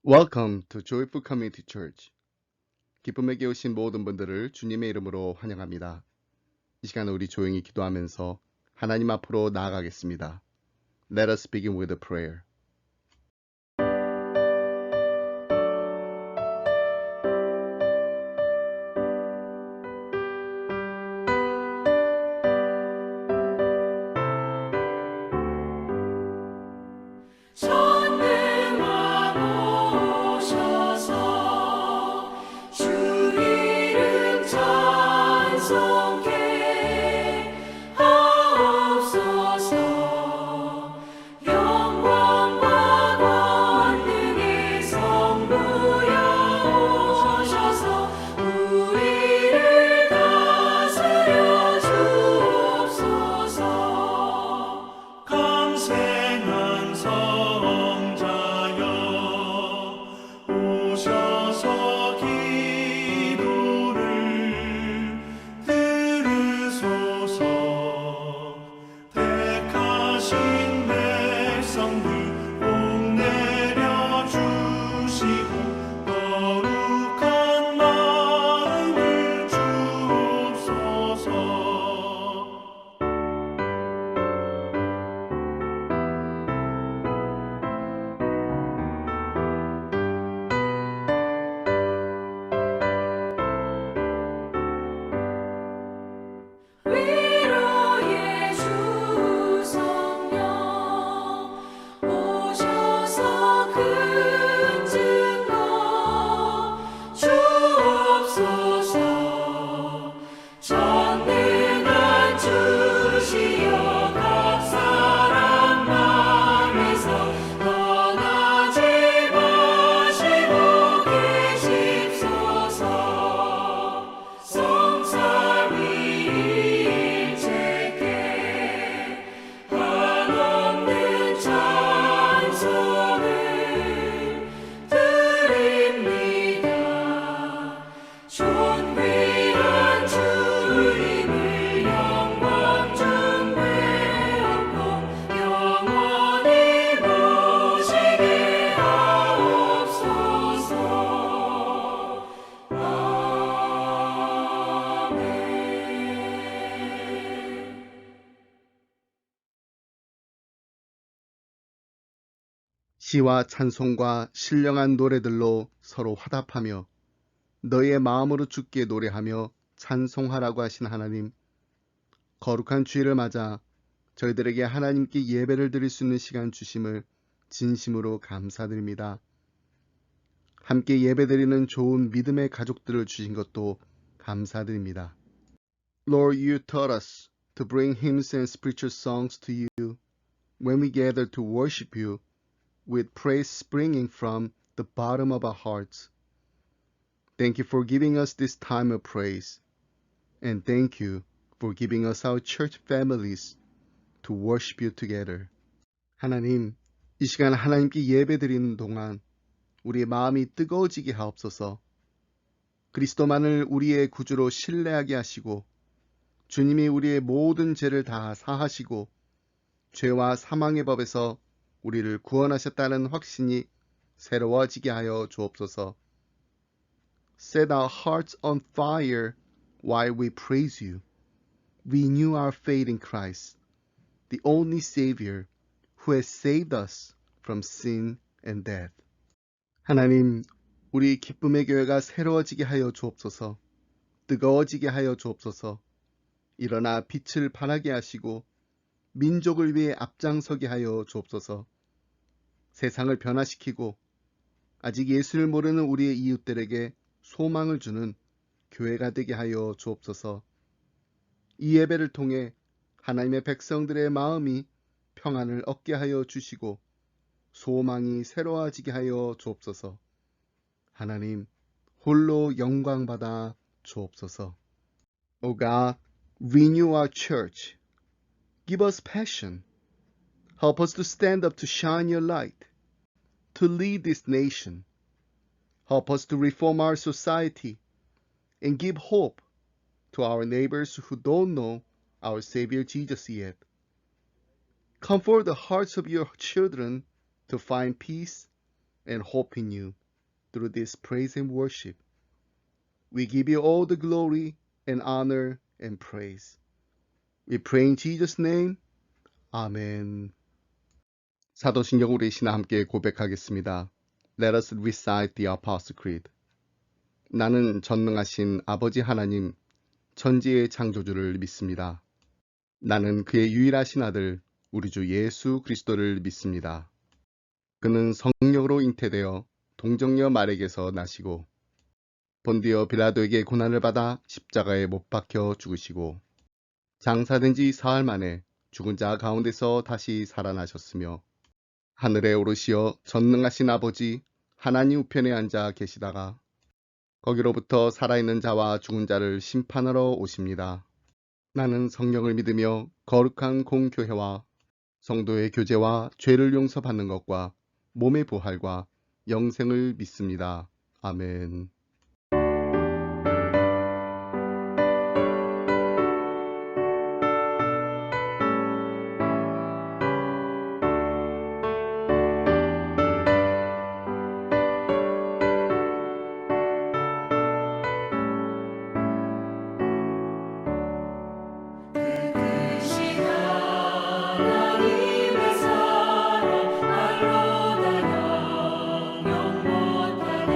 Welcome to Joyful Community Church. 기쁨에게 오신 모든 분들을 주님의 이름으로 환영합니다. 이 시간에 우리 조용히 기도하면서 하나님 앞으로 나아가겠습니다. Let us begin with a prayer. 전능왕 오셔서 주 이름 찬송케 하옵소서. 영광과 권능의 성부여 오셔서 우리를 다스려 주옵소서. 감생한 성자여 오셔서 기도를 들으소서. 택하신 백성들 복 내려주시고 거룩한 마음을 주옵소서. 위로의 주 성령 오셔서 큰 증거 주옵소서. 전능한 주시여 각 사람 맘에서 떠나지 마시고 계십소서. 성살 위 일체께 한없는 찬송을 드립니다. 존귀한 주님을 영광 중배하고 영원히 모시게 하옵소서. 아멘. 시와 찬송과 신령한 노래들로 서로 화답하며 너희의 마음으로 주께 노래하며 찬송하라고 하신 하나님, 거룩한 주일을 맞아 저희들에게 하나님께 예배를 드릴 수 있는 시간 주심을 진심으로 감사드립니다. 함께 예배드리는 좋은 믿음의 가족들을 주신 것도 감사드립니다. Lord, you taught us to bring hymns and spiritual songs to you when we gather to worship you with praise springing from the bottom of our hearts. Thank you for giving us this time of praise, and thank you for giving us our church families to worship you together. 하나님, 이 시간 하나님께 예배드리는 동안 우리의 마음이 뜨거워지게 하옵소서. 그리스도만을 우리의 구주로 신뢰하게 하시고 주님이 우리의 모든 죄를 다 사하시고 죄와 사망의 법에서 우리를 구원하셨다는 확신이 새로워지게 하여 주옵소서. Set our hearts on fire while we praise you. Renew our faith in Christ, the only Savior who has saved us from sin and death. 하나님, 우리 기쁨의 교회가 새로워지게 하여 주옵소서. 뜨거워지게 하여 주옵소서. 일어나 빛을 발하게 하시고 민족을 위해 앞장서게 하여 주옵소서. 세상을 변화시키고 아직 예수를 모르는 우리의 이웃들에게 소망을 주는 교회가 되게 하여 주옵소서. 이 예배를 통해 하나님의 백성들의 마음이 평안을 얻게 하여 주시고 소망이 새로워지게 하여 주옵소서. 하나님, 홀로 영광 받아 주옵소서. O God, renew our church. Give us passion. Help us to stand up to shine your light, to lead this nation. Help us to reform our society and give hope to our neighbors who don't know our Savior Jesus yet. Comfort the hearts of your children to find peace and hope in you through this praise and worship. We give you all the glory and honor and praise. We pray in Jesus' name. 아멘. 사도신경 우리 신화 함께 고백하겠습니다. Let us recite the Apostle Creed. 나는 전능하신 아버지 하나님, 천지의 창조주를 믿습니다. 나는 그의 유일하신 아들, 우리 주 예수 그리스도를 믿습니다. 그는 성령으로 잉태되어 동정녀 마리에게서 나시고 본디오 빌라도에게 고난을 받아 십자가에 못 박혀 죽으시고 장사된 지 사흘 만에 죽은 자 가운데서 다시 살아나셨으며 하늘에 오르시어 전능하신 아버지 하나님 우편에 앉아 계시다가 거기로부터 살아있는 자와 죽은 자를 심판하러 오십니다. 나는 성령을 믿으며 거룩한 공교회와 성도의 교제와 죄를 용서받는 것과 몸의 부활과 영생을 믿습니다. 아멘. 크신 하나님의 사랑 알로다 영영 못하네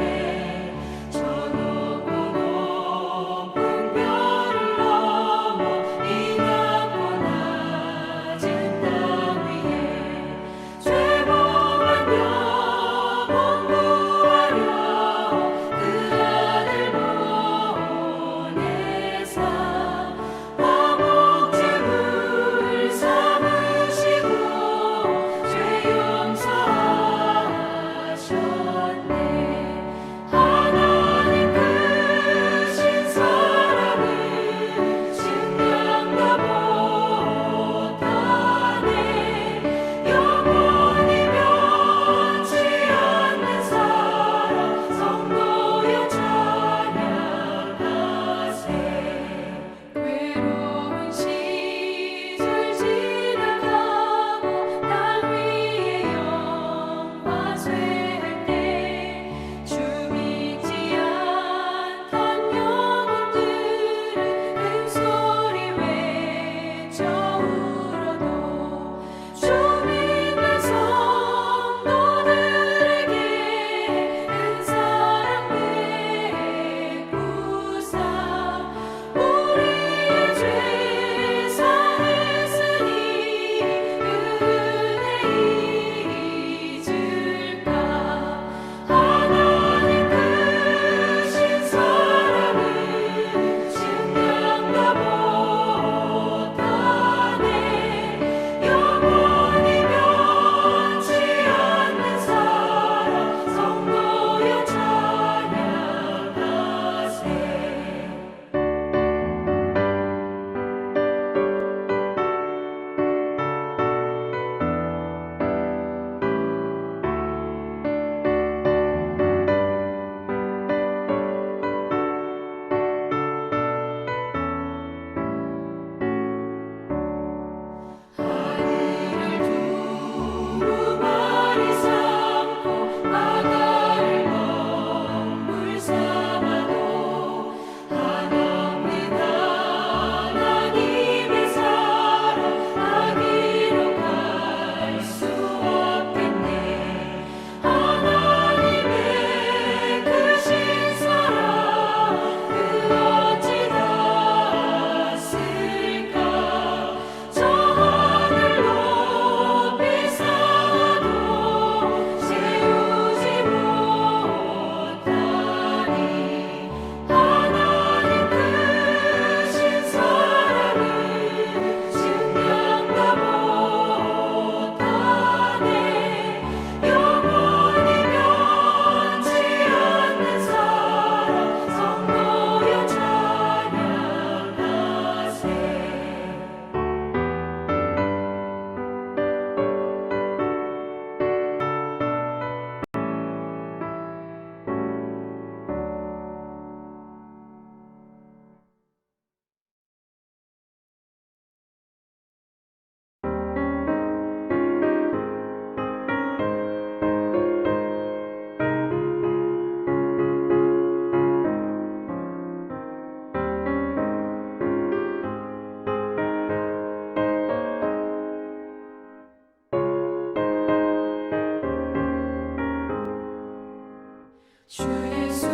주 예수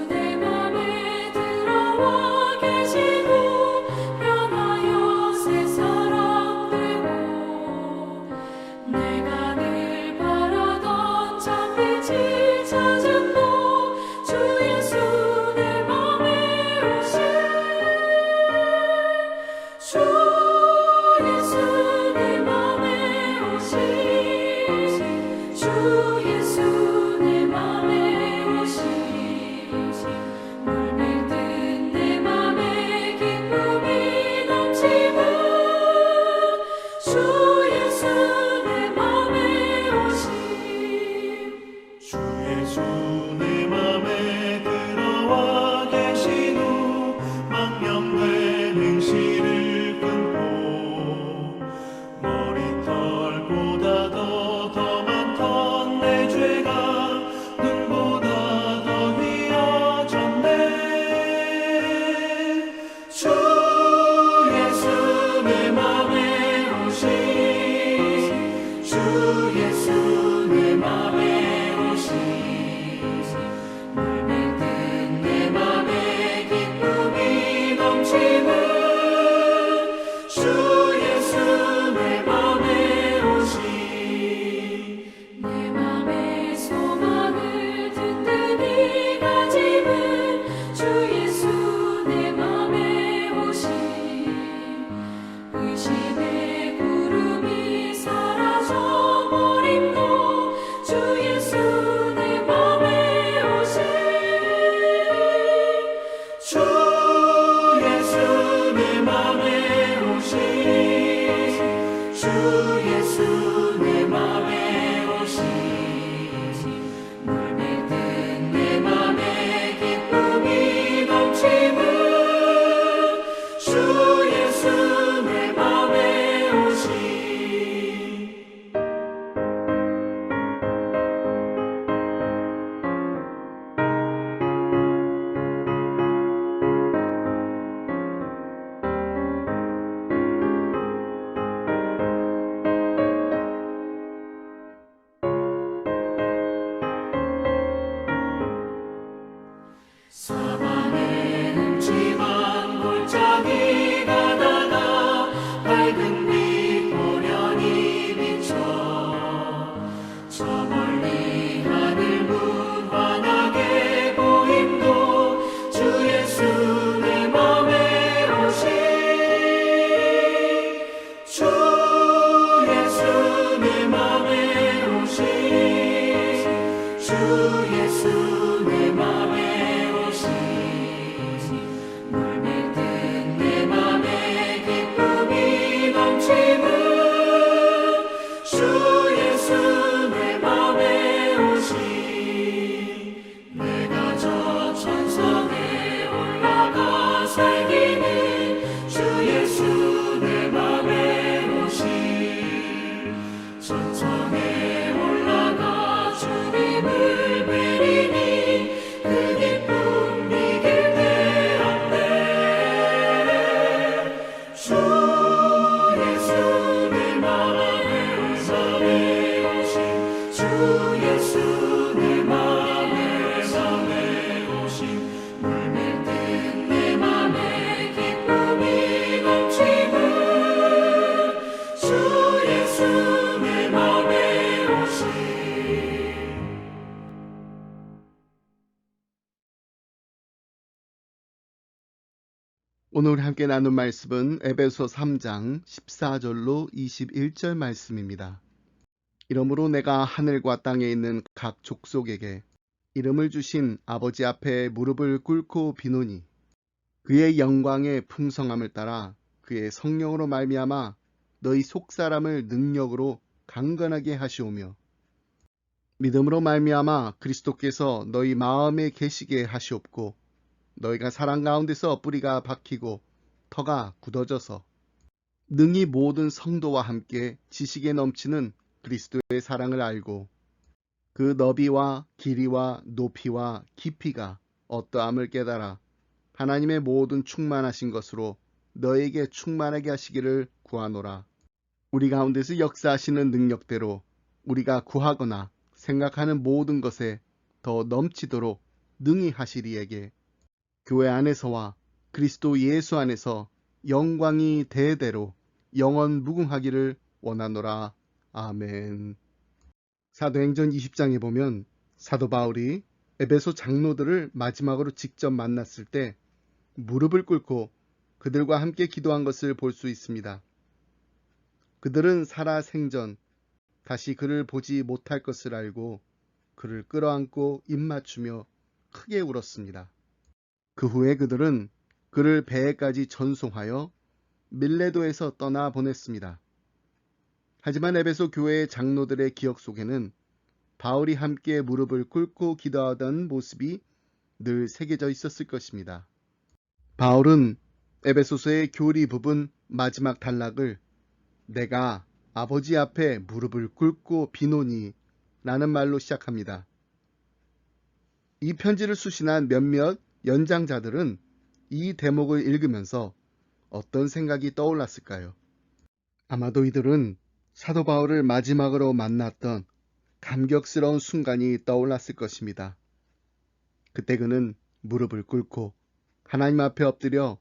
내 맘에 들어와 계시고 변하여 새 사람 되고 내가 늘 바라던 참빛을 찾은 주 예수 내 맘에 오신 주 예수 내 맘에 오신 주 예수 내 맘에 오신 물밀듯 내 맘에 기쁨이 넘치는 주 예수 내 맘에 오신 주 예수 내 맘에 들어와 계신 후 망령된 행실을 끊고 머리털보다 더 많던 내 죄가 눈보다 더 휘어졌네. 주 예수 내 맘에 오신 주 예수 내 맘에 오신 물밀듯 내 맘에 기쁨이 넘치는 주 예수 내 맘에 오신 내 맘의 소망을 든든히 가지는 주 예수 내 맘에 오신 의심의 구름이 사라져 버림도 주 예수 내 맘에 오신 주 예수 내 맘에 오신 주 예수 내 맘에 오신 물밀듯 내 맘에 기쁨이 넘치는 주 예수 내 맘에 오신 사방에 음침한 골짜기 가다가 밝은 빛 고련히 비쳐 저 멀리 하늘 무한하게 보임도 주 예수 내 맘에 오신 주 예수 내 맘에 오신 주 예수 내 맘에 오신 물밀듯 내 맘에 기쁨이 넘치는 주 예수 내 맘에 오신 내가 저 천성에 올라가 살기는 주 예수 내 맘에 오신 천성에 올라가 주님을 뵈리니 그 기쁨 이길 되었네. 주 예수 내 맘에 오신 주 예수 내 맘에 오신 물밀듯 내 맘에 기쁨이 넘치는 주 예수 내 맘에 오신 오늘 함께 나눈 말씀은 에베소 3장 14절로 21절 말씀입니다. 이러므로 내가 하늘과 땅에 있는 각 족속에게 이름을 주신 아버지 앞에 무릎을 꿇고 비노니 그의 영광의 풍성함을 따라 그의 성령으로 말미암아 너희 속사람을 능력으로 강건하게 하시오며 믿음으로 말미암아 그리스도께서 너희 마음에 계시게 하시옵고 너희가 사랑 가운데서 뿌리가 박히고 터가 굳어져서 능히 모든 성도와 함께 지식에 넘치는 그리스도의 사랑을 알고 그 너비와 길이와 높이와 깊이가 어떠함을 깨달아 하나님의 모든 충만하신 것으로 너에게 충만하게 하시기를 구하노라. 우리 가운데서 역사하시는 능력대로 우리가 구하거나 생각하는 모든 것에 더 넘치도록 능히 하시리에게 교회 안에서와 그리스도 예수 안에서 영광이 대대로 영원 무궁하기를 원하노라. 아멘. 사도행전 20장에 보면 사도 바울이 에베소 장로들을 마지막으로 직접 만났을 때 무릎을 꿇고 그들과 함께 기도한 것을 볼 수 있습니다. 그들은 살아 생전 다시 그를 보지 못할 것을 알고 그를 끌어안고 입맞추며 크게 울었습니다. 그 후에 그들은 그를 배에까지 전송하여 밀레도에서 떠나 보냈습니다. 하지만 에베소 교회의 장로들의 기억 속에는 바울이 함께 무릎을 꿇고 기도하던 모습이 늘 새겨져 있었을 것입니다. 바울은 에베소서의 교리 부분 마지막 단락을 내가 아버지 앞에 무릎을 꿇고 비노니 라는 말로 시작합니다. 이 편지를 수신한 몇몇 연장자들은 이 대목을 읽으면서 어떤 생각이 떠올랐을까요? 아마도 이들은 사도 바울을 마지막으로 만났던 감격스러운 순간이 떠올랐을 것입니다. 그때 그는 무릎을 꿇고 하나님 앞에 엎드려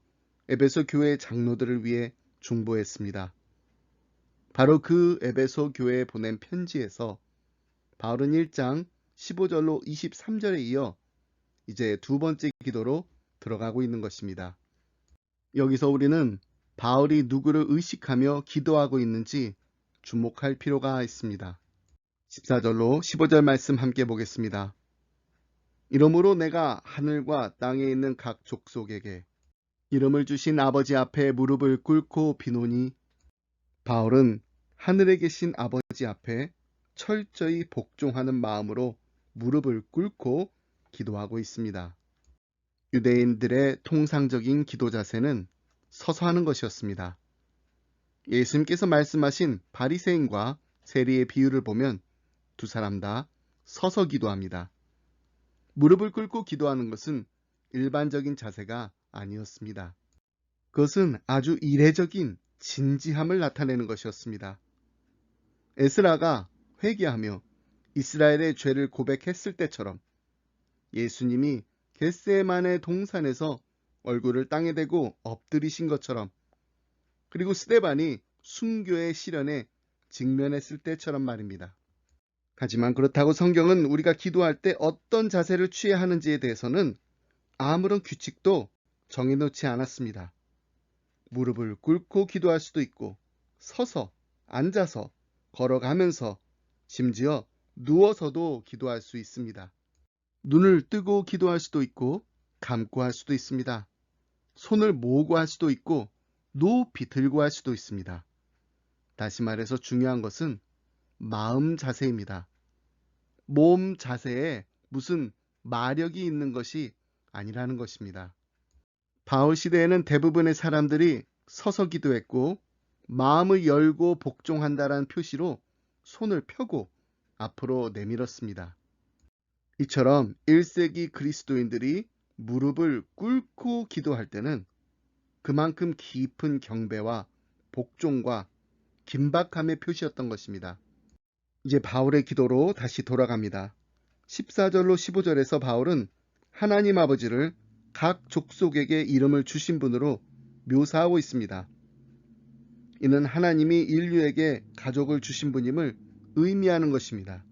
에베소 교회 장로들을 위해 중보했습니다. 바로 그 에베소 교회에 보낸 편지에서 바울은 1장 15절로 23절에 이어 이제 두 번째 기도로 들어가고 있는 것입니다. 여기서 우리는 바울이 누구를 의식하며 기도하고 있는지 주목할 필요가 있습니다. 14절로 15절 말씀 함께 보겠습니다. 이러므로 내가 하늘과 땅에 있는 각 족속에게 이름을 주신 아버지 앞에 무릎을 꿇고 비노니 바울은 하늘에 계신 아버지 앞에 철저히 복종하는 마음으로 무릎을 꿇고 기도하고 있습니다. 유대인들의 통상적인 기도 자세는 서서 하는 것이었습니다. 예수님께서 말씀하신 바리새인과 세리의 비유를 보면 두 사람 다 서서 기도합니다. 무릎을 꿇고 기도하는 것은 일반적인 자세가 아니었습니다. 그것은 아주 이례적인 진지함을 나타내는 것이었습니다. 에스라가 회개하며 이스라엘의 죄를 고백했을 때처럼 예수님이 겟세마네 동산에서 얼굴을 땅에 대고 엎드리신 것처럼 그리고 스데반이 순교의 시련에 직면했을 때처럼 말입니다. 하지만 그렇다고 성경은 우리가 기도할 때 어떤 자세를 취해야 하는지에 대해서는 아무런 규칙도 정해놓지 않았습니다. 무릎을 꿇고 기도할 수도 있고 서서, 앉아서, 걸어가면서, 심지어 누워서도 기도할 수 있습니다. 눈을 뜨고 기도할 수도 있고 감고 할 수도 있습니다. 손을 모으고 할 수도 있고 높이 들고 할 수도 있습니다. 다시 말해서 중요한 것은 마음 자세입니다. 몸 자세에 무슨 마력이 있는 것이 아니라는 것입니다. 바울 시대에는 대부분의 사람들이 서서 기도했고 마음을 열고 복종한다라는 표시로 손을 펴고 앞으로 내밀었습니다. 이처럼 1세기 그리스도인들이 무릎을 꿇고 기도할 때는 그만큼 깊은 경배와 복종과 긴박함의 표시였던 것입니다. 이제 바울의 기도로 다시 돌아갑니다. 14절로 15절에서 바울은 하나님 아버지를 각 족속에게 이름을 주신 분으로 묘사하고 있습니다. 이는 하나님이 인류에게 가족을 주신 분임을 의미하는 것입니다.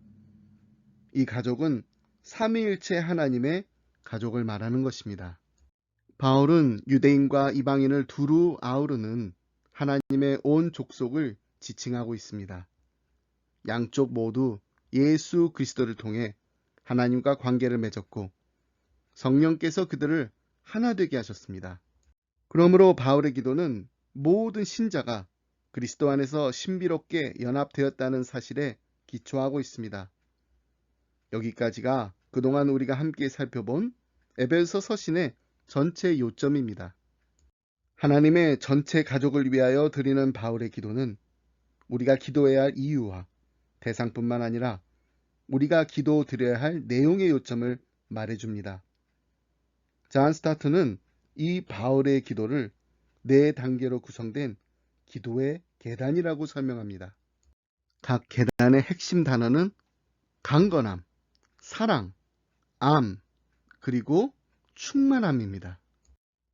이 가족은 삼위일체 하나님의 가족을 말하는 것입니다. 바울은 유대인과 이방인을 두루 아우르는 하나님의 온 족속을 지칭하고 있습니다. 양쪽 모두 예수 그리스도를 통해 하나님과 관계를 맺었고 성령께서 그들을 하나 되게 하셨습니다. 그러므로 바울의 기도는 모든 신자가 그리스도 안에서 신비롭게 연합되었다는 사실에 기초하고 있습니다. 여기까지가 그동안 우리가 함께 살펴본 에베소 서신의 전체 요점입니다. 하나님의 전체 가족을 위하여 드리는 바울의 기도는 우리가 기도해야 할 이유와 대상뿐만 아니라 우리가 기도 드려야 할 내용의 요점을 말해줍니다. 잔 스타트는 이 바울의 기도를 4단계로 구성된 기도의 계단이라고 설명합니다. 각 계단의 핵심 단어는 강건함, 사랑, 그리고 충만함입니다.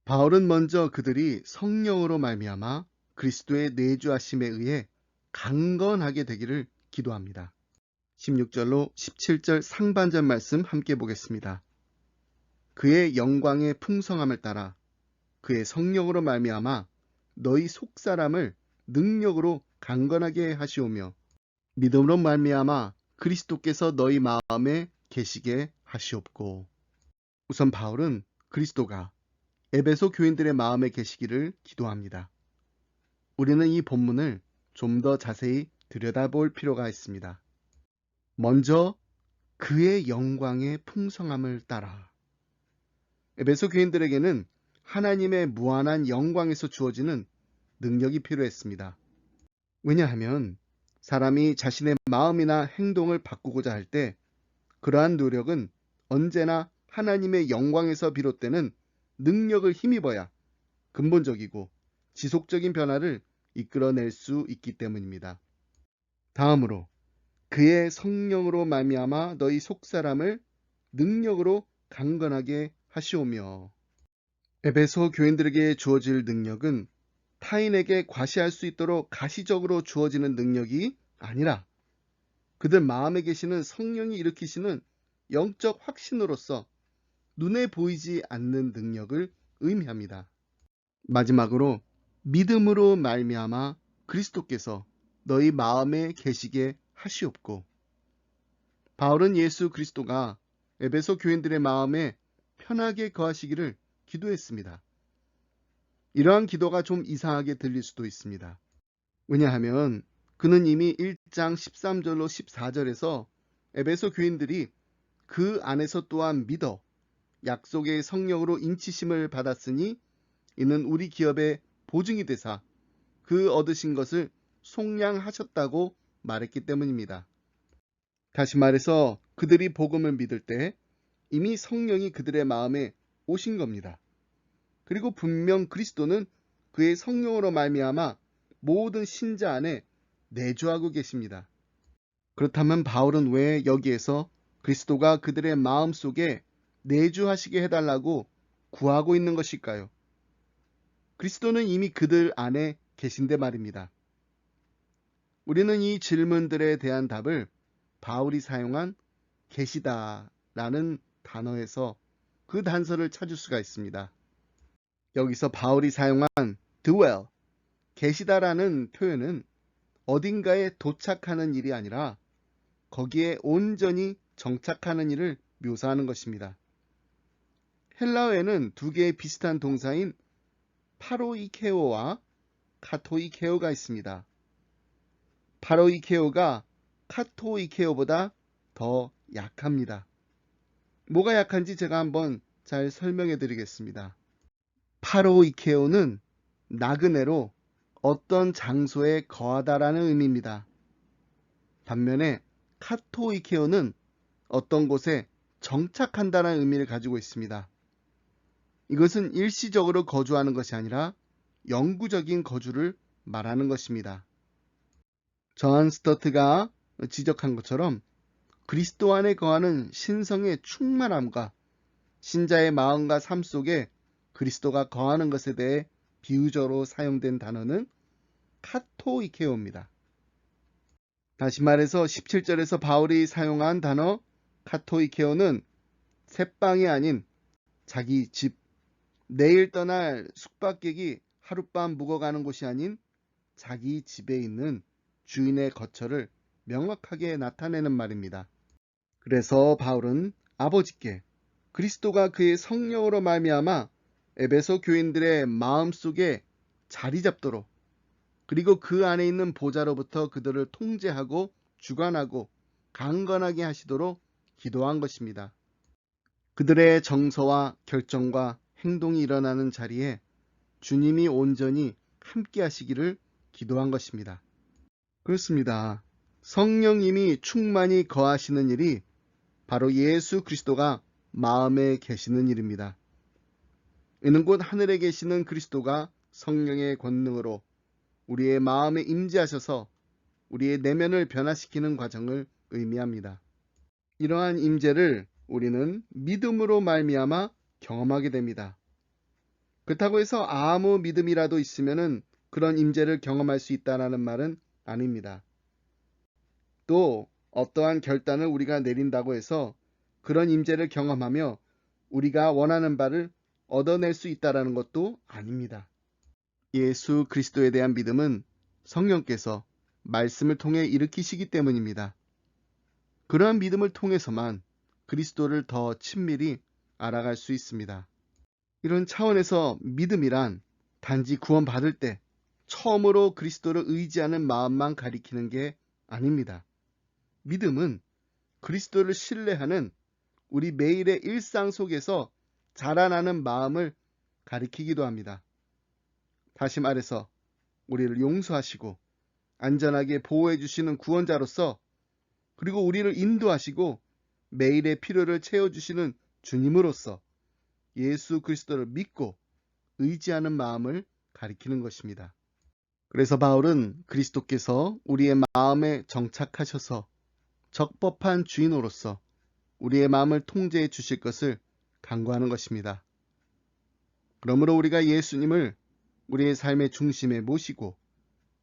바울은 먼저 그들이 성령으로 말미암아 그리스도의 내주하심에 의해 강건하게 되기를 기도합니다. 16절로 17절 상반절 말씀 함께 보겠습니다. 그의 영광의 풍성함을 따라 그의 성령으로 말미암아 너희 속사람을 능력으로 강건하게 하시오며 믿음으로 말미암아 그리스도께서 너희 마음에 계시게 하시옵고. 우선 바울은 그리스도가 에베소 교인들의 마음에 계시기를 기도합니다. 우리는 이 본문을 좀 더 자세히 들여다볼 필요가 있습니다. 먼저 그의 영광의 풍성함을 따라. 에베소 교인들에게는 하나님의 무한한 영광에서 주어지는 능력이 필요했습니다. 왜냐하면 사람이 자신의 마음이나 행동을 바꾸고자 할 때 그러한 노력은 언제나 하나님의 영광에서 비롯되는 능력을 힘입어야 근본적이고 지속적인 변화를 이끌어낼 수 있기 때문입니다. 다음으로 그의 성령으로 말미암아 너희 속사람을 능력으로 강건하게 하시오며. 에베소 교인들에게 주어질 능력은 타인에게 과시할 수 있도록 가시적으로 주어지는 능력이 아니라 그들 마음에 계시는 성령이 일으키시는 영적 확신으로서 눈에 보이지 않는 능력을 의미합니다. 마지막으로 믿음으로 말미암아 그리스도께서 너희 마음에 계시게 하시옵고. 바울은 예수 그리스도가 에베소 교인들의 마음에 편하게 거하시기를 기도했습니다. 이러한 기도가 좀 이상하게 들릴 수도 있습니다. 왜냐하면 그는 이미 1장 13절로 14절에서 에베소 교인들이 그 안에서 또한 믿어 약속의 성령으로 인치심을 받았으니 이는 우리 기업의 보증이 되사 그 얻으신 것을 속량하셨다고 말했기 때문입니다. 다시 말해서 그들이 복음을 믿을 때 이미 성령이 그들의 마음에 오신 겁니다. 그리고 분명 그리스도는 그의 성령으로 말미암아 모든 신자 안에 내주하고 계십니다. 그렇다면 바울은 왜 여기에서 그리스도가 그들의 마음 속에 내주하시게 해달라고 구하고 있는 것일까요? 그리스도는 이미 그들 안에 계신데 말입니다. 우리는 이 질문들에 대한 답을 바울이 사용한 계시다라는 단어에서 그 단서를 찾을 수가 있습니다. 여기서 바울이 사용한 dwell, 계시다라는 표현은 어딘가에 도착하는 일이 아니라 거기에 온전히 정착하는 일을 묘사하는 것입니다. 헬라어에는 두 개의 비슷한 동사인 파로이케오와 카토이케오가 있습니다. 파로이케오가 카토이케오보다 더 약합니다. 뭐가 약한지 제가 한번 잘 설명해 드리겠습니다. 파로이케오는 나그네로 어떤 장소에 거하다라는 의미입니다. 반면에 카토이케오는 어떤 곳에 정착한다는 의미를 가지고 있습니다. 이것은 일시적으로 거주하는 것이 아니라 영구적인 거주를 말하는 것입니다. 존 스터트가 지적한 것처럼 그리스도 안에 거하는 신성의 충만함과 신자의 마음과 삶 속에 그리스도가 거하는 것에 대해 비유적으로 사용된 단어는 카토이케오입니다. 다시 말해서 17절에서 바울이 사용한 단어 카토이케오는 새방이 아닌 자기 집, 내일 떠날 숙박객이 하룻밤 묵어가는 곳이 아닌 자기 집에 있는 주인의 거처를 명확하게 나타내는 말입니다. 그래서 바울은 아버지께 그리스도가 그의 성령으로 말미암아 에베소 교인들의 마음속에 자리 잡도록 그리고 그 안에 있는 보좌로부터 그들을 통제하고 주관하고 강건하게 하시도록 기도한 것입니다. 그들의 정서와 결정과 행동이 일어나는 자리에 주님이 온전히 함께 하시기를 기도한 것입니다. 그렇습니다. 성령님이 충만히 거하시는 일이 바로 예수 그리스도가 마음에 계시는 일입니다. 이는 곧 하늘에 계시는 그리스도가 성령의 권능으로 우리의 마음에 임재하셔서 우리의 내면을 변화시키는 과정을 의미합니다. 이러한 임재를 우리는 믿음으로 말미암아 경험하게 됩니다. 그렇다고 해서 아무 믿음이라도 있으면은 그런 임재를 경험할 수 있다는 말은 아닙니다. 또 어떠한 결단을 우리가 내린다고 해서 그런 임재를 경험하며 우리가 원하는 바를 얻어낼 수 있다는 것도 아닙니다. 예수 그리스도에 대한 믿음은 성령께서 말씀을 통해 일으키시기 때문입니다. 그러한 믿음을 통해서만 그리스도를 더 친밀히 알아갈 수 있습니다. 이런 차원에서 믿음이란 단지 구원받을 때 처음으로 그리스도를 의지하는 마음만 가리키는 게 아닙니다. 믿음은 그리스도를 신뢰하는 우리 매일의 일상 속에서 자라나는 마음을 가리키기도 합니다. 다시 말해서 우리를 용서하시고 안전하게 보호해 주시는 구원자로서, 그리고 우리를 인도하시고 매일의 필요를 채워주시는 주님으로서 예수 그리스도를 믿고 의지하는 마음을 가리키는 것입니다. 그래서 바울은 그리스도께서 우리의 마음에 정착하셔서 적법한 주인으로서 우리의 마음을 통제해 주실 것을 간구하는 것입니다. 그러므로 우리가 예수님을 우리의 삶의 중심에 모시고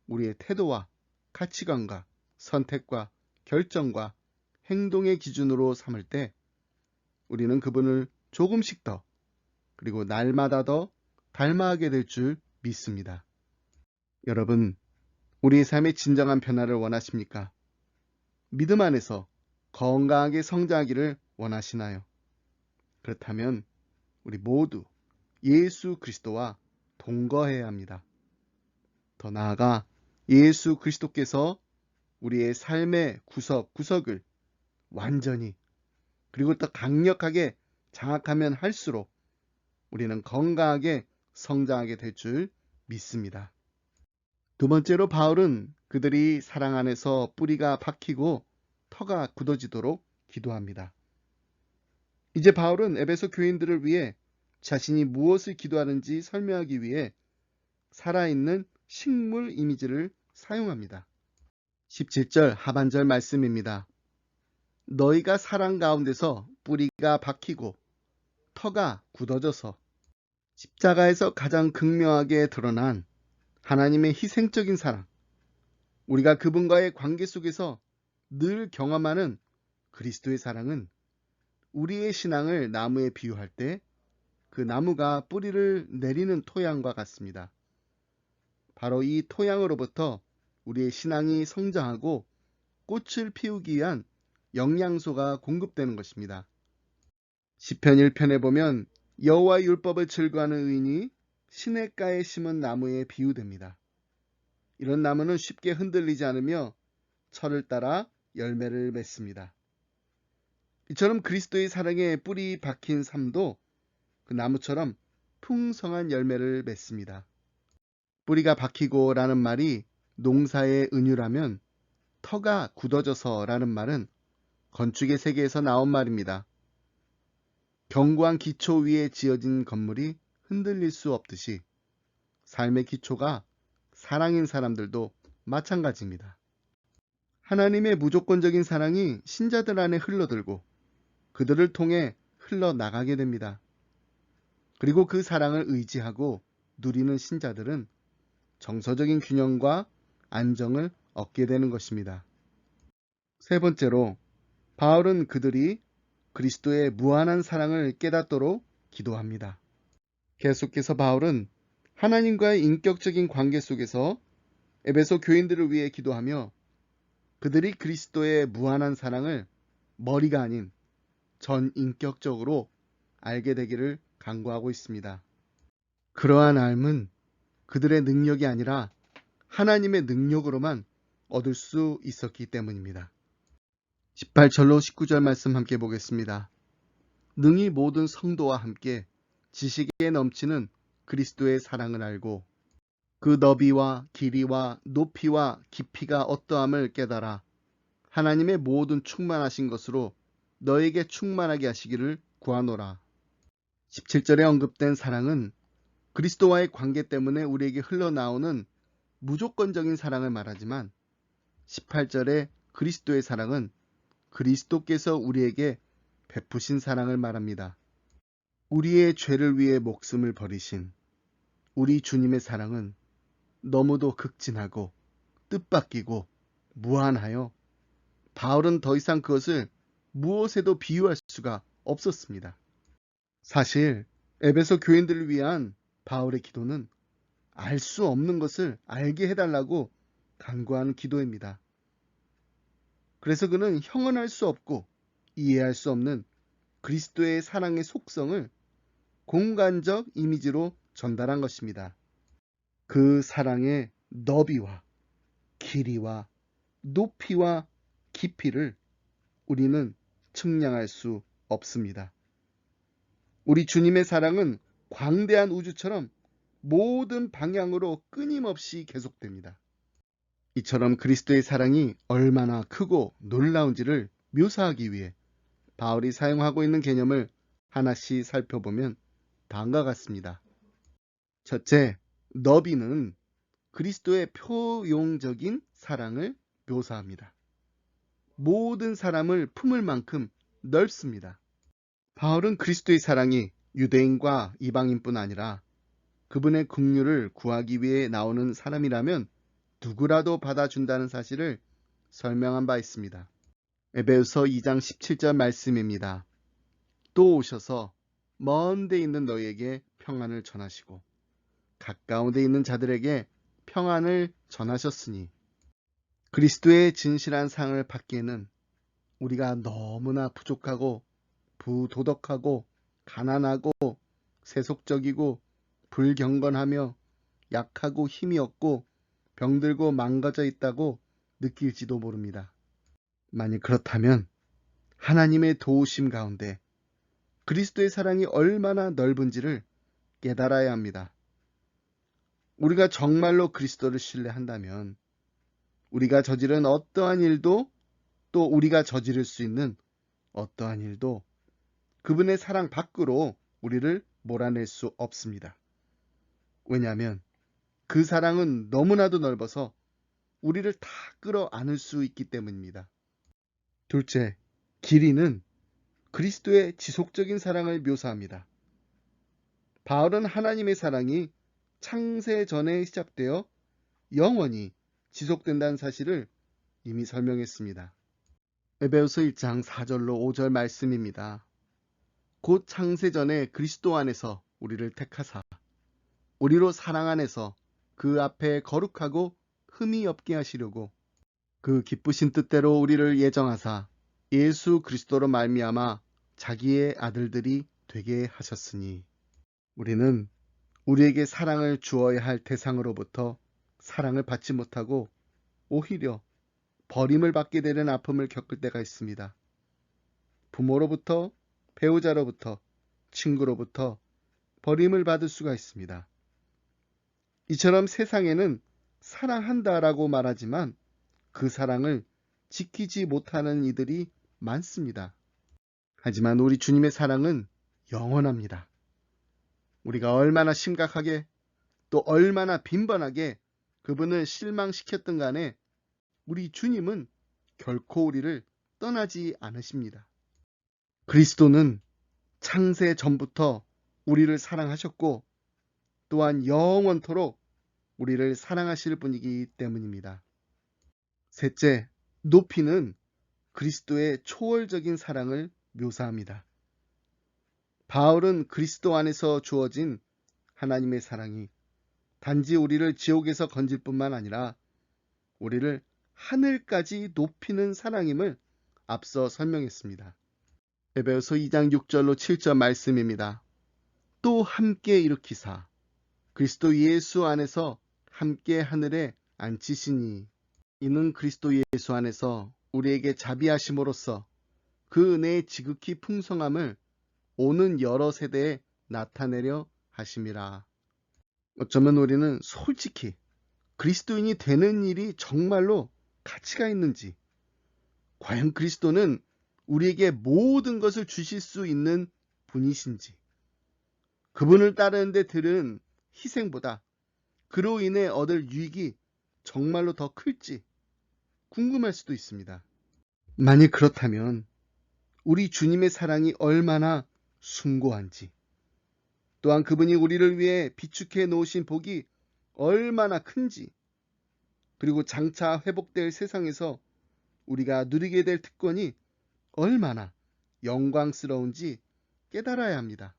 우리의 태도와 가치관과 선택과 결정과 행동의 기준으로 삼을 때 우리는 그분을 조금씩 더, 그리고 날마다 더 닮아가게 될 줄 믿습니다. 여러분, 우리의 삶의 진정한 변화를 원하십니까? 믿음 안에서 건강하게 성장하기를 원하시나요? 그렇다면 우리 모두 예수 그리스도와 동거해야 합니다. 더 나아가 예수 그리스도께서 우리의 삶의 구석구석을 완전히, 그리고 더 강력하게 장악하면 할수록 우리는 건강하게 성장하게 될 줄 믿습니다. 두 번째로 바울은 그들이 사랑 안에서 뿌리가 박히고 터가 굳어지도록 기도합니다. 이제 바울은 에베소 교인들을 위해 자신이 무엇을 기도하는지 설명하기 위해 살아있는 식물 이미지를 사용합니다. 17절 하반절 말씀입니다. 너희가 사랑 가운데서 뿌리가 박히고 터가 굳어져서, 십자가에서 가장 극명하게 드러난 하나님의 희생적인 사랑, 우리가 그분과의 관계 속에서 늘 경험하는 그리스도의 사랑은 우리의 신앙을 나무에 비유할 때 그 나무가 뿌리를 내리는 토양과 같습니다. 바로 이 토양으로부터 우리의 신앙이 성장하고 꽃을 피우기 위한 영양소가 공급되는 것입니다. 시편 1편에 보면 여호와의 율법을 즐거워하는 의인이 시냇가에 심은 나무에 비유됩니다. 이런 나무는 쉽게 흔들리지 않으며 철을 따라 열매를 맺습니다. 이처럼 그리스도의 사랑에 뿌리 박힌 삶도 그 나무처럼 풍성한 열매를 맺습니다. 뿌리가 박히고 라는 말이 농사의 은유라면 터가 굳어져서 라는 말은 건축의 세계에서 나온 말입니다. 견고한 기초 위에 지어진 건물이 흔들릴 수 없듯이 삶의 기초가 사랑인 사람들도 마찬가지입니다. 하나님의 무조건적인 사랑이 신자들 안에 흘러들고 그들을 통해 흘러나가게 됩니다. 그리고 그 사랑을 의지하고 누리는 신자들은 정서적인 균형과 안정을 얻게 되는 것입니다. 세 번째로, 바울은 그들이 그리스도의 무한한 사랑을 깨닫도록 기도합니다. 계속해서 바울은 하나님과의 인격적인 관계 속에서 에베소 교인들을 위해 기도하며 그들이 그리스도의 무한한 사랑을 머리가 아닌 전 인격적으로 알게 되기를 간구하고 있습니다. 그러한 알은 그들의 능력이 아니라 하나님의 능력으로만 얻을 수 있었기 때문입니다. 18절로 19절 말씀 함께 보겠습니다. 능히 모든 성도와 함께 지식에 넘치는 그리스도의 사랑을 알고 그 너비와 길이와 높이와 깊이가 어떠함을 깨달아 하나님의 모든 충만하신 것으로 너에게 충만하게 하시기를 구하노라. 17절에 언급된 사랑은 그리스도와의 관계 때문에 우리에게 흘러나오는 무조건적인 사랑을 말하지만 18절의 그리스도의 사랑은 그리스도께서 우리에게 베푸신 사랑을 말합니다. 우리의 죄를 위해 목숨을 버리신 우리 주님의 사랑은 너무도 극진하고 뜻밖이고 무한하여 바울은 더 이상 그것을 무엇에도 비유할 수가 없었습니다. 사실 에베소 교인들을 위한 바울의 기도는 알 수 없는 것을 알게 해달라고 간구하는 기도입니다. 그래서 그는 형언할 수 없고 이해할 수 없는 그리스도의 사랑의 속성을 공간적 이미지로 전달한 것입니다. 그 사랑의 너비와 길이와 높이와 깊이를 우리는 측량할 수 없습니다. 우리 주님의 사랑은 광대한 우주처럼 모든 방향으로 끊임없이 계속됩니다. 이처럼 그리스도의 사랑이 얼마나 크고 놀라운지를 묘사하기 위해 바울이 사용하고 있는 개념을 하나씩 살펴보면 다음과 같습니다. 첫째, 너비는 그리스도의 표용적인 사랑을 묘사합니다. 모든 사람을 품을 만큼 넓습니다. 바울은 그리스도의 사랑이 유대인과 이방인뿐 아니라 그분의 긍휼을 구하기 위해 나오는 사람이라면 누구라도 받아준다는 사실을 설명한 바 있습니다. 에베소서 2장 17절 말씀입니다. 또 오셔서 먼 데 있는 너희에게 평안을 전하시고 가까운 데 있는 자들에게 평안을 전하셨으니 그리스도의 진실한 상을 받기에는 우리가 너무나 부족하고 부도덕하고 가난하고 세속적이고 불경건하며 약하고 힘이 없고 병들고 망가져 있다고 느낄지도 모릅니다. 만약 그렇다면 하나님의 도우심 가운데 그리스도의 사랑이 얼마나 넓은지를 깨달아야 합니다. 우리가 정말로 그리스도를 신뢰한다면 우리가 저지른 어떠한 일도 또 우리가 저지를 수 있는 어떠한 일도 그분의 사랑 밖으로 우리를 몰아낼 수 없습니다. 왜냐하면 그 사랑은 너무나도 넓어서 우리를 다 끌어안을 수 있기 때문입니다. 둘째, 길이는 그리스도의 지속적인 사랑을 묘사합니다. 바울은 하나님의 사랑이 창세 전에 시작되어 영원히 지속된다는 사실을 이미 설명했습니다. 에베소서 1장 4절로 5절 말씀입니다. 곧 창세 전에 그리스도 안에서 우리를 택하사 우리로 사랑 안에서 그 앞에 거룩하고 흠이 없게 하시려고 그 기쁘신 뜻대로 우리를 예정하사 예수 그리스도로 말미암아 자기의 아들들이 되게 하셨으니 우리는 우리에게 사랑을 주어야 할 대상으로부터 사랑을 받지 못하고 오히려 버림을 받게 되는 아픔을 겪을 때가 있습니다. 부모로부터, 배우자로부터, 친구로부터 버림을 받을 수가 있습니다. 이처럼 세상에는 사랑한다라고 말하지만 그 사랑을 지키지 못하는 이들이 많습니다. 하지만 우리 주님의 사랑은 영원합니다. 우리가 얼마나 심각하게 또 얼마나 빈번하게 그분을 실망시켰든 간에 우리 주님은 결코 우리를 떠나지 않으십니다. 그리스도는 창세 전부터 우리를 사랑하셨고 또한 영원토록 우리를 사랑하실 분이기 때문입니다. 셋째, 높이는 그리스도의 초월적인 사랑을 묘사합니다. 바울은 그리스도 안에서 주어진 하나님의 사랑이 단지 우리를 지옥에서 건질 뿐만 아니라 우리를 하늘까지 높이는 사랑임을 앞서 설명했습니다. 에베소서 2장 6절로 7절 말씀입니다. 또 함께 일으키사 그리스도 예수 안에서 함께 하늘에 앉히시니 이는 그리스도 예수 안에서 우리에게 자비하심으로써 그 은혜의 지극히 풍성함을 오는 여러 세대에 나타내려 하심이라. 어쩌면 우리는 솔직히 그리스도인이 되는 일이 정말로 가치가 있는지, 과연 그리스도는 우리에게 모든 것을 주실 수 있는 분이신지, 그분을 따르는데 들은 희생보다 그로 인해 얻을 유익이 정말로 더 클지 궁금할 수도 있습니다. 만약 그렇다면 우리 주님의 사랑이 얼마나 숭고한지, 또한 그분이 우리를 위해 비축해 놓으신 복이 얼마나 큰지, 그리고 장차 회복될 세상에서 우리가 누리게 될 특권이 얼마나 영광스러운지 깨달아야 합니다.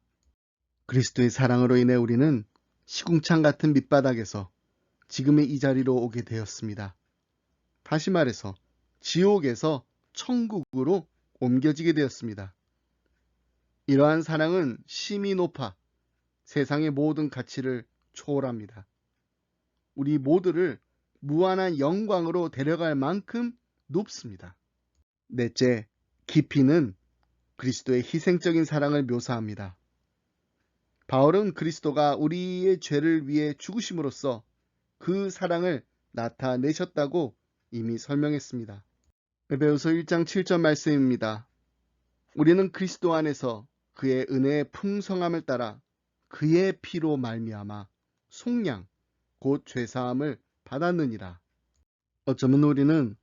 그리스도의 사랑으로 인해 우리는 시궁창 같은 밑바닥에서 지금의 이 자리로 오게 되었습니다. 다시 말해서 지옥에서 천국으로 옮겨지게 되었습니다. 이러한 사랑은 심히 높아 세상의 모든 가치를 초월합니다. 우리 모두를 무한한 영광으로 데려갈 만큼 높습니다. 넷째, 깊이는 그리스도의 희생적인 사랑을 묘사합니다. 바울은 그리스도가 우리의 죄를 위해 죽으심으로써 그 사랑을 나타내셨다고 이미 설명했습니다. 에베소서 1장 7절 말씀입니다. 우리는 그리스도 안에서 그의 은혜의 풍성함을 따라 그의 피로 말미암아 속량 곧 죄사함을 받았느니라. 어쩌면 우리는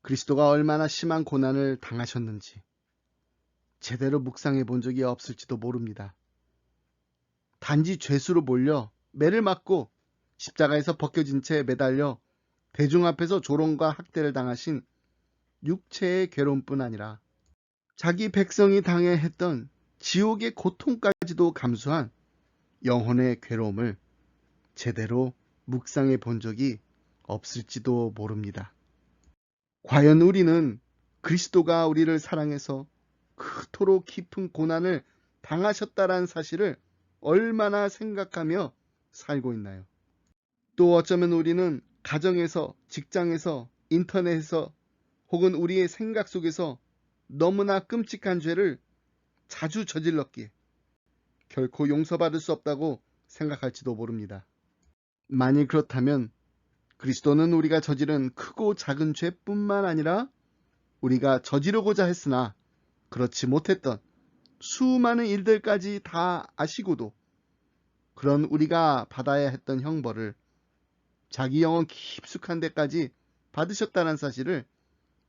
그리스도가 얼마나 심한 고난을 당하셨는지 제대로 묵상해 본 적이 없을지도 모릅니다. 단지 죄수로 몰려 매를 맞고 십자가에서 벗겨진 채 매달려 대중 앞에서 조롱과 학대를 당하신 육체의 괴로움뿐 아니라 자기 백성이 당해 했던 지옥의 고통까지도 감수한 영혼의 괴로움을 제대로 묵상해 본 적이 없을지도 모릅니다. 과연 우리는 그리스도가 우리를 사랑해서 그토록 깊은 고난을 당하셨다라는 사실을 얼마나 생각하며 살고 있나요? 또 어쩌면 우리는 가정에서, 직장에서, 인터넷에서 혹은 우리의 생각 속에서 너무나 끔찍한 죄를 자주 저질렀기에 결코 용서받을 수 없다고 생각할지도 모릅니다. 만일 그렇다면 그리스도는 우리가 저지른 크고 작은 죄뿐만 아니라 우리가 저지르고자 했으나 그렇지 못했던 수많은 일들까지 다 아시고도 그런 우리가 받아야 했던 형벌을 자기 영혼 깊숙한 데까지 받으셨다는 사실을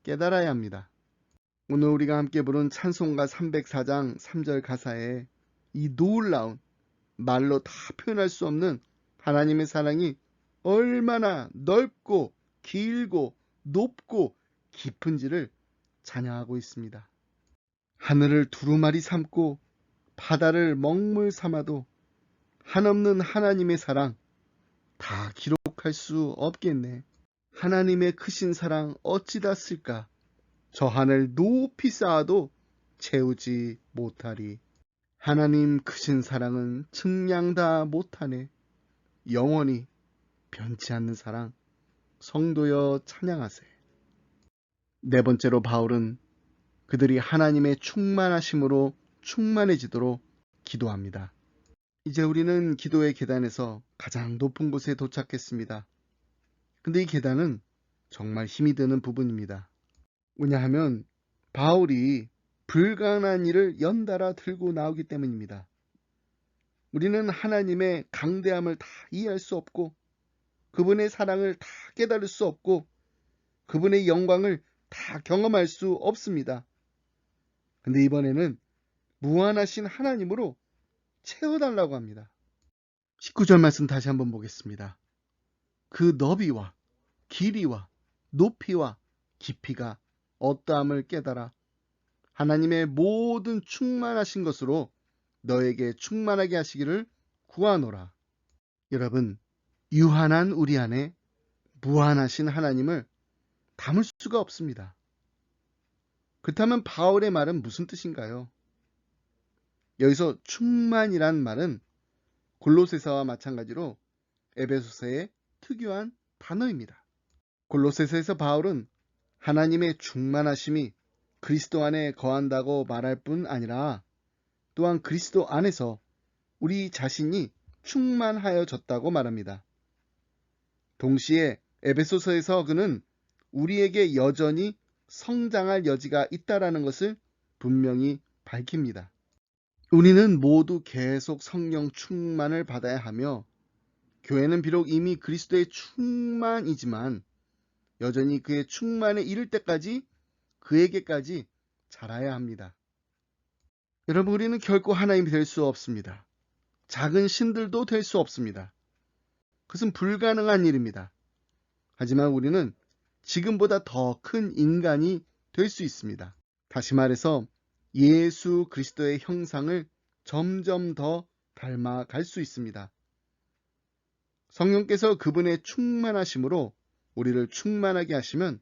깨달아야 합니다. 오늘 우리가 함께 부른 찬송가 304장 3절 가사에 이 놀라운 말로 다 표현할 수 없는 하나님의 사랑이 얼마나 넓고 길고 높고 깊은지를 찬양하고 있습니다. 하늘을 두루마리 삼고 바다를 먹물 삼아도 한없는 하나님의 사랑 다 기록할 수 없겠네. 하나님의 크신 사랑 어찌다 쓸까? 저 하늘 높이 쌓아도 채우지 못하리. 하나님 크신 사랑은 측량 다 못하네. 영원히 변치 않는 사랑, 성도여 찬양하세. 네 번째로 바울은 그들이 하나님의 충만하심으로 충만해지도록 기도합니다. 이제 우리는 기도의 계단에서 가장 높은 곳에 도착했습니다. 근데 이 계단은 정말 힘이 드는 부분입니다. 왜냐하면 바울이 불가능한 일을 연달아 들고 나오기 때문입니다. 우리는 하나님의 강대함을 다 이해할 수 없고 그분의 사랑을 다 깨달을 수 없고 그분의 영광을 다 경험할 수 없습니다. 근데 이번에는 무한하신 하나님으로 채워달라고 합니다. 19절 말씀 다시 한번 보겠습니다. 그 너비와 길이와 높이와 깊이가 어떠함을 깨달아 하나님의 모든 충만하신 것으로 너에게 충만하게 하시기를 구하노라. 여러분, 유한한 우리 안에 무한하신 하나님을 담을 수가 없습니다. 그렇다면 바울의 말은 무슨 뜻인가요? 여기서 충만이란 말은 골로새서와 마찬가지로 에베소서의 특유한 단어입니다. 골로새서에서 바울은 하나님의 충만하심이 그리스도 안에 거한다고 말할 뿐 아니라 또한 그리스도 안에서 우리 자신이 충만하여졌다고 말합니다. 동시에 에베소서에서 그는 우리에게 여전히 성장할 여지가 있다라는 것을 분명히 밝힙니다. 우리는 모두 계속 성령 충만을 받아야 하며 교회는 비록 이미 그리스도의 충만이지만 여전히 그의 충만에 이를 때까지 그에게까지 자라야 합니다. 여러분, 우리는 결코 하나님이 될 수 없습니다. 작은 신들도 될 수 없습니다. 그것은 불가능한 일입니다. 하지만 우리는 지금보다 더 큰 인간이 될 수 있습니다. 다시 말해서 예수 그리스도의 형상을 점점 더 닮아갈 수 있습니다. 성령께서 그분의 충만하심으로 우리를 충만하게 하시면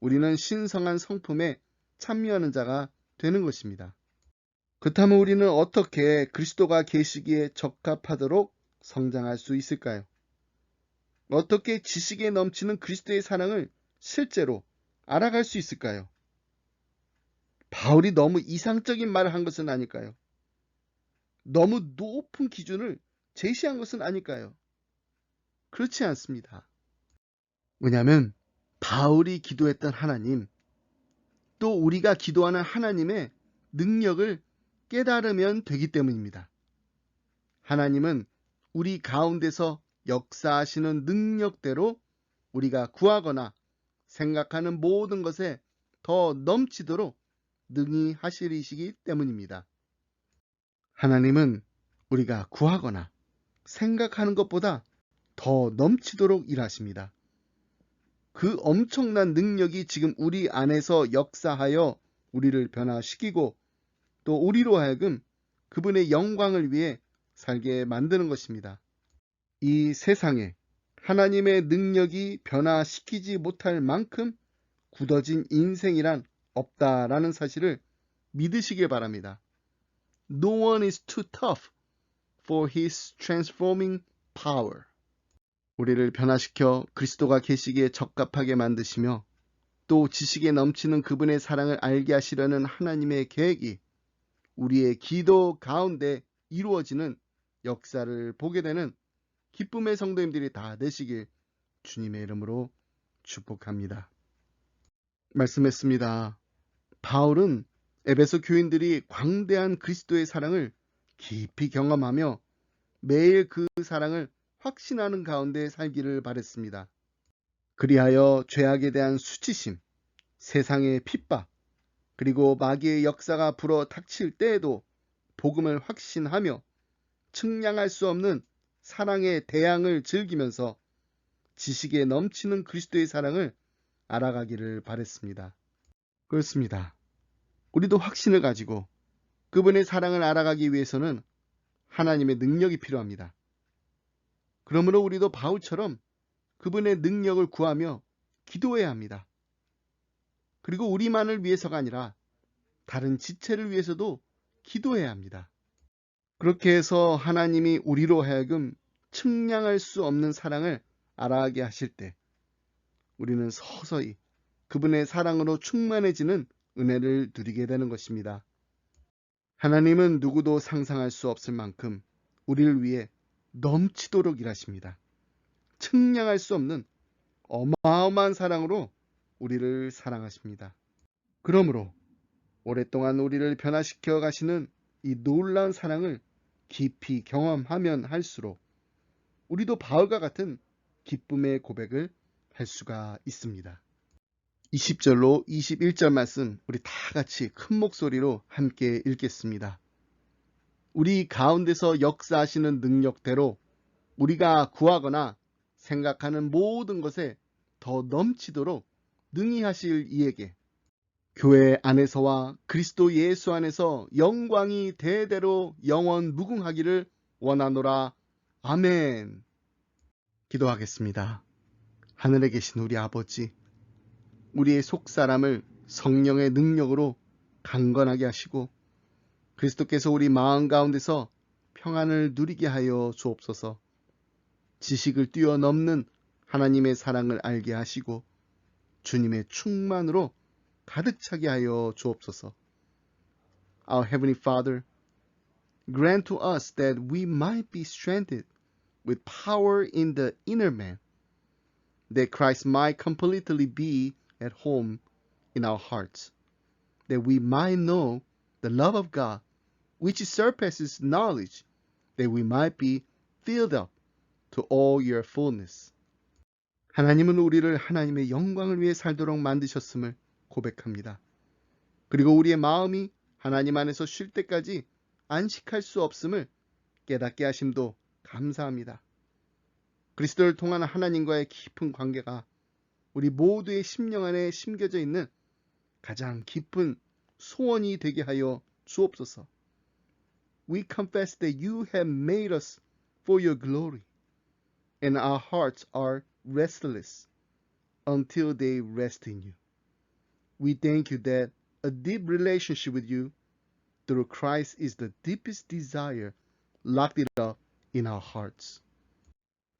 우리는 신성한 성품에 참여하는 자가 되는 것입니다. 그렇다면 우리는 어떻게 그리스도가 계시기에 적합하도록 성장할 수 있을까요? 어떻게 지식에 넘치는 그리스도의 사랑을 실제로 알아갈 수 있을까요? 바울이 너무 이상적인 말을 한 것은 아닐까요? 너무 높은 기준을 제시한 것은 아닐까요? 그렇지 않습니다. 왜냐하면 바울이 기도했던 하나님, 또 우리가 기도하는 하나님의 능력을 깨달으면 되기 때문입니다. 하나님은 우리 가운데서 역사하시는 능력대로 우리가 구하거나 생각하는 모든 것에 더 넘치도록 능히 하시리시기 때문입니다. 하나님은 우리가 구하거나 생각하는 것보다 더 넘치도록 일하십니다. 그 엄청난 능력이 지금 우리 안에서 역사하여 우리를 변화시키고 또 우리로 하여금 그분의 영광을 위해 살게 만드는 것입니다. 이 세상에 하나님의 능력이 변화시키지 못할 만큼 굳어진 인생이란 없다라는 사실을 믿으시길 바랍니다. No one is too tough for his transforming power. 우리를 변화시켜 그리스도가 계시기에 적합하게 만드시며 또 지식에 넘치는 그분의 사랑을 알게 하시려는 하나님의 계획이 우리의 기도 가운데 이루어지는 역사를 보게 되는 기쁨의 성도님들이 다 되시길 주님의 이름으로 축복합니다. 말씀했습니다. 바울은 에베소 교인들이 광대한 그리스도의 사랑을 깊이 경험하며 매일 그 사랑을 확신하는 가운데 살기를 바랬습니다. 그리하여 죄악에 대한 수치심, 세상의 핍박, 그리고 마귀의 역사가 불어 닥칠 때에도 복음을 확신하며 측량할 수 없는 사랑의 대양을 즐기면서 지식에 넘치는 그리스도의 사랑을 알아가기를 바랬습니다. 그렇습니다. 우리도 확신을 가지고 그분의 사랑을 알아가기 위해서는 하나님의 능력이 필요합니다. 그러므로 우리도 바울처럼 그분의 능력을 구하며 기도해야 합니다. 그리고 우리만을 위해서가 아니라 다른 지체를 위해서도 기도해야 합니다. 그렇게 해서 하나님이 우리로 하여금 측량할 수 없는 사랑을 알아가게 하실 때 우리는 서서히 그분의 사랑으로 충만해지는 은혜를 누리게 되는 것입니다. 하나님은 누구도 상상할 수 없을 만큼 우리를 위해 넘치도록 일하십니다. 측량할 수 없는 어마어마한 사랑으로 우리를 사랑하십니다. 그러므로 오랫동안 우리를 변화시켜 가시는 이 놀라운 사랑을 깊이 경험하면 할수록 우리도 바울과 같은 기쁨의 고백을 할 수가 있습니다. 20절로 21절 말씀 우리 다 같이 큰 목소리로 함께 읽겠습니다. 우리 가운데서 역사하시는 능력대로 우리가 구하거나 생각하는 모든 것에 더 넘치도록 능히 하실 이에게 교회 안에서와 그리스도 예수 안에서 영광이 대대로 영원 무궁하기를 원하노라. 아멘. 기도하겠습니다. 하늘에 계신 우리 아버지, 우리의 속사람을 성령의 능력으로 강건하게 하시고 그리스도께서 우리 마음 가운데서 평안을 누리게 하여 주옵소서. 지식을 뛰어넘는 하나님의 사랑을 알게 하시고 주님의 충만으로 가득 차게 하여 주옵소서. Our Heavenly Father, grant to us that we might be strengthened with power in the inner man, that Christ might completely be at home in our hearts, that we might know the love of God, which surpasses knowledge, that we might be filled up to all your fullness. 하나님은 우리를 하나님의 영광을 위해 살도록 만드셨음을 고백합니다. 그리고 우리의 마음이 하나님 안에서 쉴 때까지 안식할 수 없음을 깨닫게 하심도 감사합니다. 그리스도를 통한 하나님과의 깊은 관계가 우리 모두의 심령 안에 심겨져 있는 가장 깊은 소원이 되게 하여 주옵소서. We confess that you have made us for your glory, and our hearts are restless until they rest in you. We thank you that a deep relationship with you through Christ is the deepest desire locked it up in our hearts.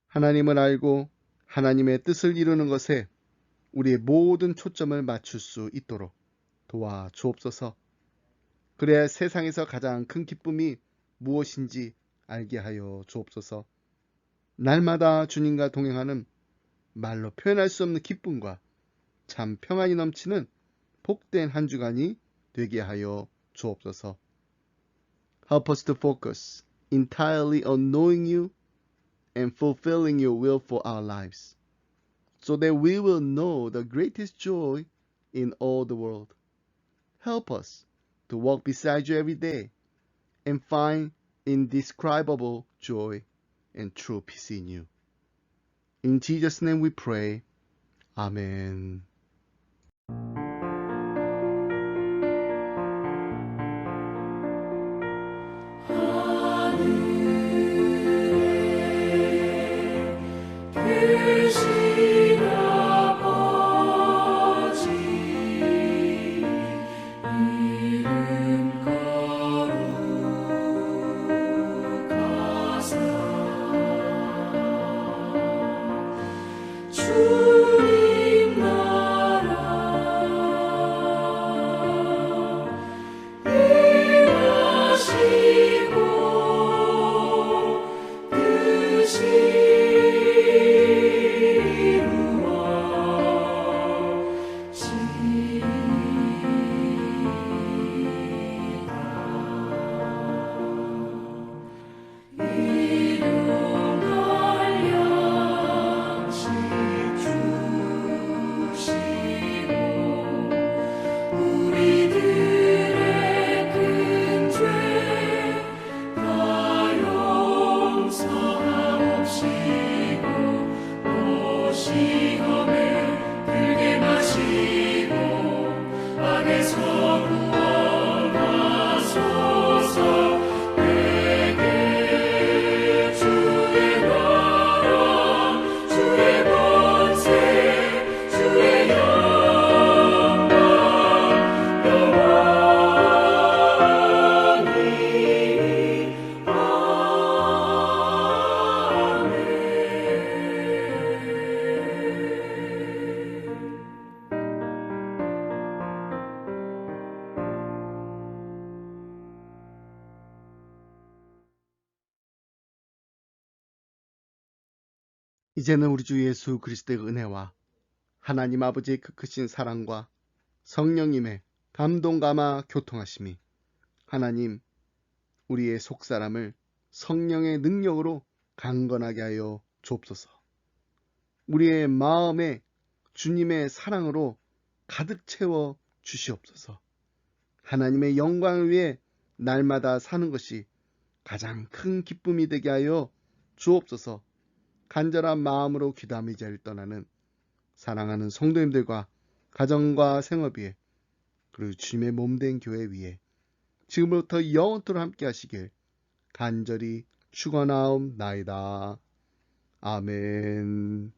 하나님을 알고 하나님의 뜻을 이루는 것에 우리의 모든 초점을 맞출 수 있도록 도와 주옵소서. 그래야 세상에서 가장 큰 기쁨이 무엇인지 알게 하여 주옵소서. 날마다 주님과 동행하는 말로 표현할 수 없는 기쁨과 참 평안이 넘치는 복된 한 주간이 되게 하여 주옵소서. Help us to focus entirely on knowing you and fulfilling your will for our lives, so that we will know the greatest joy in all the world. Help us to walk beside you every day and find indescribable joy and true peace in you. In Jesus' name we pray. Amen. 크신 아버지 이름 거룩하사 주님 나라 임하시고 뜻이 이제는 우리 주 예수 그리스도의 은혜와 하나님 아버지의 그 크신 사랑과 성령님의 감동감화 교통하심이 하나님 우리의 속사람을 성령의 능력으로 강건하게 하여 주옵소서. 우리의 마음에 주님의 사랑으로 가득 채워 주시옵소서. 하나님의 영광을 위해 날마다 사는 것이 가장 큰 기쁨이 되게 하여 주옵소서. 간절한 마음으로 기도하며 이 자리를 떠나는 사랑하는 성도님들과 가정과 생업 위에 그리고 주님의 몸된 교회 위에 지금부터 영원토록 함께 하시길 간절히 축원하옵나이다. 아멘.